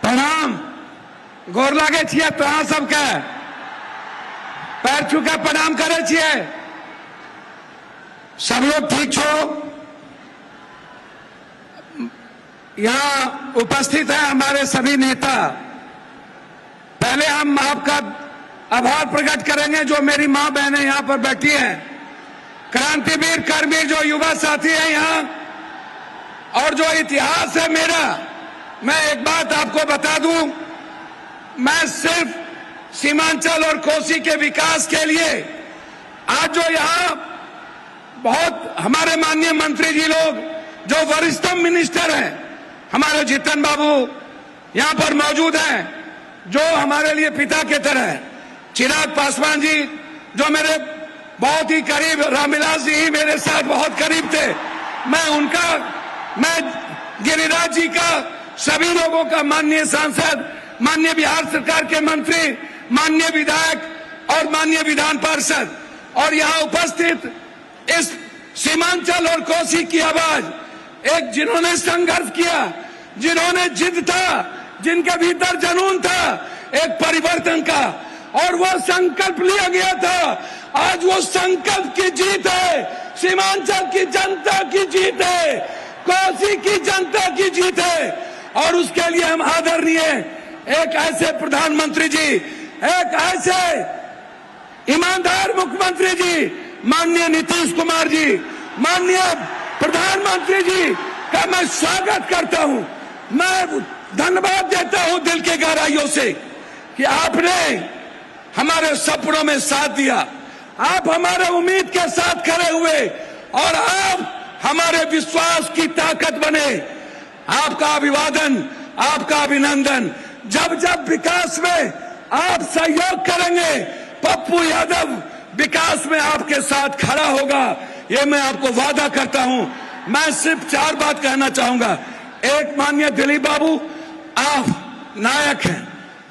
प्रणाम गोर लागे छिए तो अहाँ सबके पैर छूके प्रणाम करे छिए। सब लोग ठीक छो? यहाँ उपस्थित है हमारे सभी नेता। पहले हम आपका आभार प्रकट करेंगे जो मेरी मां बहनें यहाँ पर बैठी हैं, क्रांतिवीर कर्मी जो युवा साथी हैं यहाँ, और जो इतिहास है मेरा। मैं एक बात आपको बता दूं, मैं सिर्फ सीमांचल और कोसी के विकास के लिए आज जो यहाँ बहुत हमारे माननीय मंत्री जी लोग जो वरिष्ठतम मिनिस्टर हैं, हमारे जीतन बाबू यहाँ पर मौजूद हैं जो हमारे लिए पिता के तरह है, चिराग पासवान जी जो मेरे बहुत ही करीब, रामविलास जी ही मेरे साथ बहुत करीब थे, मैं गिरिराज जी का, सभी लोगों का, माननीय सांसद, माननीय बिहार सरकार के मंत्री, माननीय विधायक और माननीय विधान पार्षद, और यहाँ उपस्थित इस सीमांचल और कोसी की आवाज, एक जिन्होंने संघर्ष किया, जिन्होंने जिद था, जिनके भीतर जुनून था एक परिवर्तन का, और वो संकल्प लिया गया था। आज वो संकल्प की जीत है, सीमांचल की जनता की जीत है, कोसी की जनता की जीत है, और उसके लिए हम आदरणीय एक ऐसे प्रधानमंत्री जी, एक ऐसे ईमानदार मुख्यमंत्री जी, माननीय नीतीश कुमार जी, माननीय प्रधानमंत्री जी का मैं स्वागत करता हूं। मैं धन्यवाद देता हूं दिल के गहराइयों से कि आपने हमारे सपनों में साथ दिया, आप हमारे उम्मीद के साथ खड़े हुए, और आप हमारे विश्वास की ताकत बने। आपका अभिवादन, आपका अभिनंदन। जब जब विकास में आप सहयोग करेंगे, पप्पू यादव विकास में आपके साथ खड़ा होगा, ये मैं आपको वादा करता हूं। मैं सिर्फ 4 बात कहना चाहूंगा। एक, माननीय दिलीप बाबू, आप नायक हैं,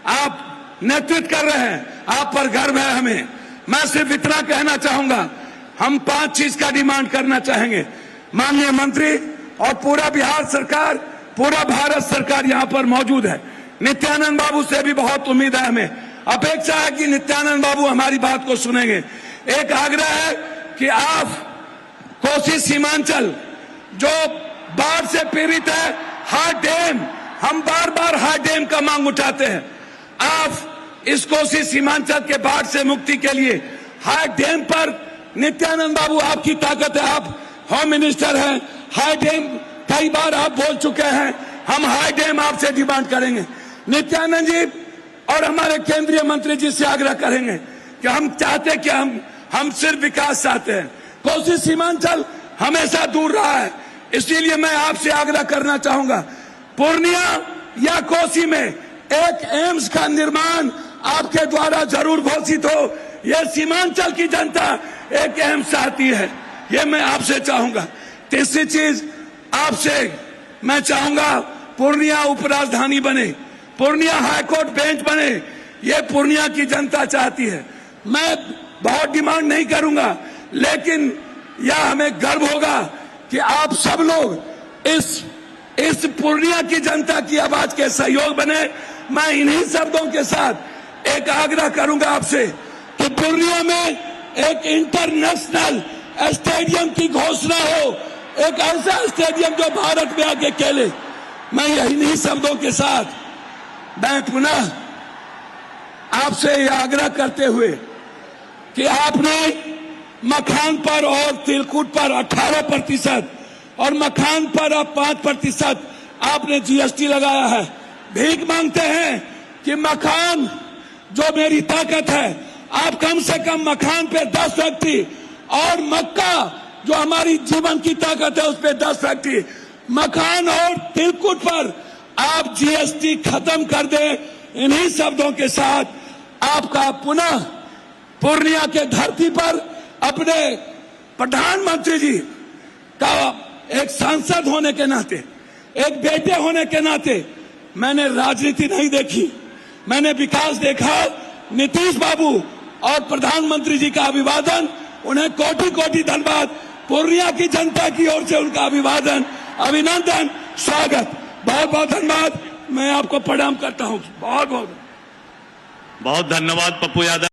आप नेतृत्व कर रहे हैं, आप पर गर्व है हमें। मैं सिर्फ इतना कहना चाहूंगा, हम 5 चीज का डिमांड करना चाहेंगे। माननीय मंत्री और पूरा बिहार सरकार, पूरा भारत सरकार यहाँ पर मौजूद है। नित्यानंद बाबू से भी बहुत उम्मीद है, हमें अपेक्षा है कि नित्यानंद बाबू हमारी बात को सुनेंगे। एक आग्रह है कि आप कोसी सीमांचल जो बाढ़ से पीड़ित है, हार्ड डैम, हम बार बार हार्ड डैम का मांग उठाते हैं। आप इस कोसी सीमांचल के बाढ़ से मुक्ति के लिए हार्ड डैम पर, नित्यानंद बाबू आपकी ताकत है, आप होम मिनिस्टर हैं, हार्ड डैम कई बार आप बोल चुके हैं, हम हार्ड डैम आपसे डिमांड करेंगे। नित्यानंद जी और हमारे केंद्रीय मंत्री जी से आग्रह करेंगे कि हम चाहते कि हम सिर्फ विकास चाहते हैं। कोसी सीमांचल हमेशा दूर रहा है, इसीलिए मैं आपसे आग्रह करना चाहूंगा, पूर्णिया या कोसी में एक एम्स का निर्माण आपके द्वारा जरूर घोषित हो। यह सीमांचल की जनता एक एम्स चाहती है, ये मैं आपसे चाहूंगा। तीसरी चीज आपसे मैं चाहूंगा, पूर्णिया उपराजधानी बने, पूर्णिया हाईकोर्ट बेंच बने, ये पूर्णिया की जनता चाहती है। मैं बहुत डिमांड नहीं करूंगा, लेकिन यह हमें गर्व होगा कि आप सब लोग इस पूर्णिया की जनता की आवाज के सहयोग बने। मैं इन्हीं शब्दों के साथ एक आग्रह करूंगा आपसे कि पूर्णिया में एक इंटरनेशनल स्टेडियम की घोषणा हो, एक ऐसा स्टेडियम जो भारत में आके खेले। मैं इन्हीं शब्दों के साथ मैं पुनः आपसे यह आग्रह करते हुए कि आपने मखान पर और तिलकुट पर 18% और मखान पर अब 5% आपने जीएसटी लगाया है। भीख मांगते हैं कि मखान जो मेरी ताकत है, आप कम से कम मखान पे 10 फैक्ट्री, और मक्का जो हमारी जीवन की ताकत है उस पे 10 फैक्ट्री, मखान और तिलकुट पर आप जीएसटी खत्म कर दें। इन्हीं शब्दों के साथ आपका पुनः पूर्णिया के धरती पर अपने प्रधानमंत्री जी का एक सांसद होने के नाते, एक बेटे होने के नाते, मैंने राजनीति नहीं देखी, मैंने विकास देखा। नीतीश बाबू और प्रधानमंत्री जी का अभिवादन, उन्हें कोटि कोटि धन्यवाद। पूर्णिया की जनता की ओर से उनका अभिवादन, अभिनंदन, स्वागत। बहुत बहुत धन्यवाद। मैं आपको प्रणाम करता हूं। बहुत बहुत बहुत धन्यवाद पप्पू यादव।